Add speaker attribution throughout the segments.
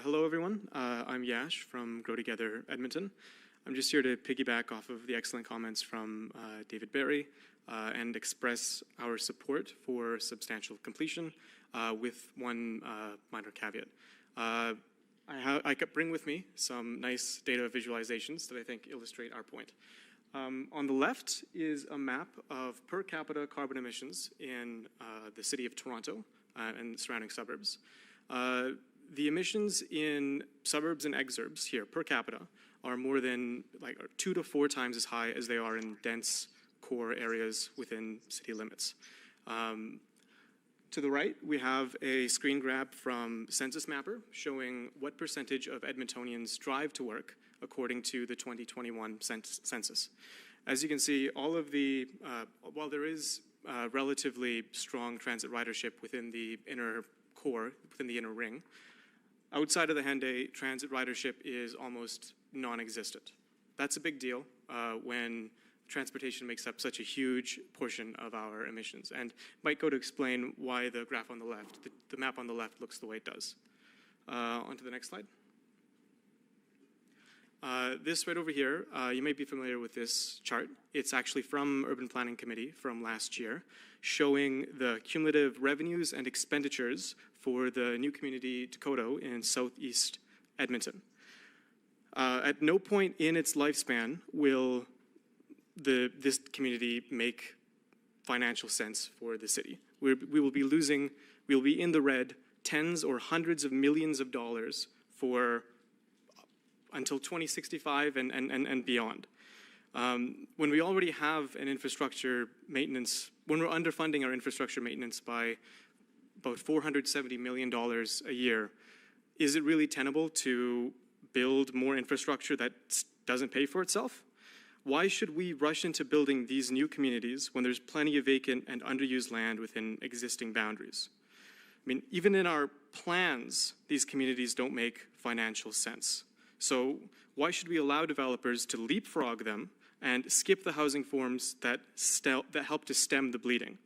Speaker 1: Hello, everyone. I'm Yash from Grow Together Edmonton. I'm just here to piggyback off of the excellent comments from David Barry and express our support for substantial completion with one minor caveat. I bring with me some nice data visualizations that I think illustrate our point. On the left is a map of per capita carbon emissions in the city of Toronto and surrounding suburbs. The emissions in suburbs and exurbs here per capita are more than like 2 to 4 times as high as they are in dense core areas within city limits. To the right, we have a screen grab from Census Mapper showing what percentage of Edmontonians drive to work according to the 2021 census. As you can see, all of the, while there is relatively strong transit ridership within the inner core, within the inner ring, outside of the Henday, transit ridership is almost non-existent. That's a big deal when transportation makes up such a huge portion of our emissions. And might go to explain why the graph on the left, the map on the left looks the way it does. On to the next slide. This right over here, you may be familiar with this chart. It's actually from Urban Planning Committee from last year, showing the cumulative revenues and expenditures for the new community Dakota in southeast Edmonton. At no point in its lifespan will this community make financial sense for the city. We will be losing, we will be in the red tens or hundreds of millions of dollars for until 2065 and beyond. When we already have an infrastructure maintenance, when we're underfunding our infrastructure maintenance by about $470 million a year, is it really tenable to build more infrastructure that doesn't pay for itself? Why should we rush into building these new communities when there's plenty of vacant and underused land within existing boundaries? I mean, even in our plans, these communities don't make financial sense. So why should we allow developers to leapfrog them and skip the housing forms that help to stem the bleeding?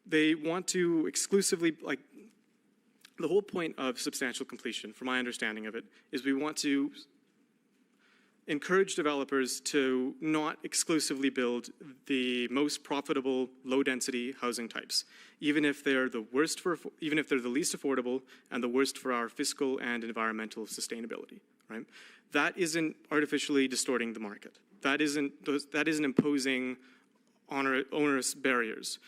Speaker 1: They want to exclusively, like, the whole point of substantial completion, from my understanding of it, is we want to encourage developers to not exclusively build the most profitable low-density housing types, even if they're the worst for, even if they're the least affordable and the worst for our fiscal and environmental sustainability. Right? That isn't artificially distorting the market. That isn't imposing onerous barriers.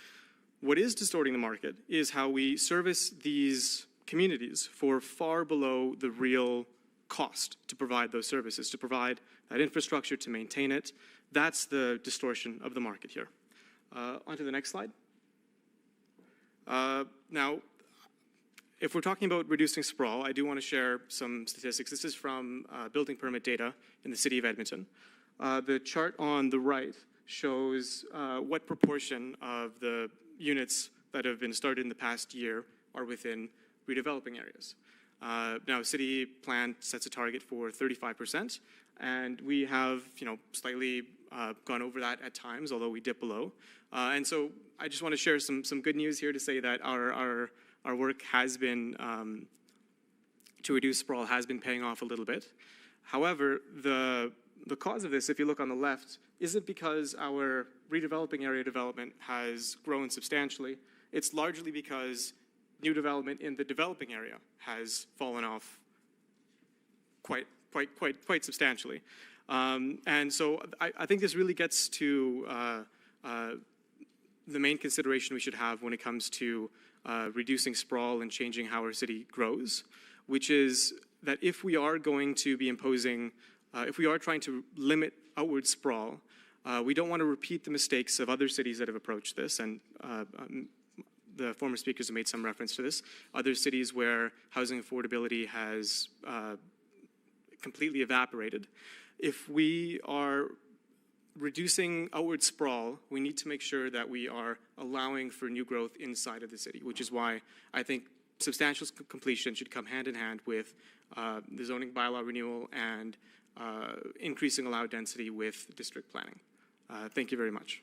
Speaker 1: What is distorting the market is how we service these communities for far below the real cost to provide those services, to provide that infrastructure, to maintain it. That's the distortion of the market here. On to the next slide. Now, if we're talking about reducing sprawl, I do want to share some statistics. This is from building permit data in the city of Edmonton. The chart on the right shows what proportion of the units that have been started in the past year are within redeveloping areas. Now, city plan sets a target for 35%, and we have, slightly gone over that at times, although we dip below. And so, I just want to share some good news here to say that our work has been to reduce sprawl has been paying off a little bit. However, the cause of this, if you look on the left, isn't because our redeveloping area development has grown substantially. It's largely because new development in the developing area has fallen off quite substantially. And so I think this really gets to the main consideration we should have when it comes to reducing sprawl and changing how our city grows, which is that if we are going to be imposing, if we are trying to limit outward sprawl, we don't want to repeat the mistakes of other cities that have approached this, and the former speakers have made some reference to this. Other cities where housing affordability has completely evaporated. If we are reducing outward sprawl, we need to make sure that we are allowing for new growth inside of the city, which is why I think substantial completion should come hand in hand with the zoning bylaw renewal and increasing allowed density with district planning. Thank you very much.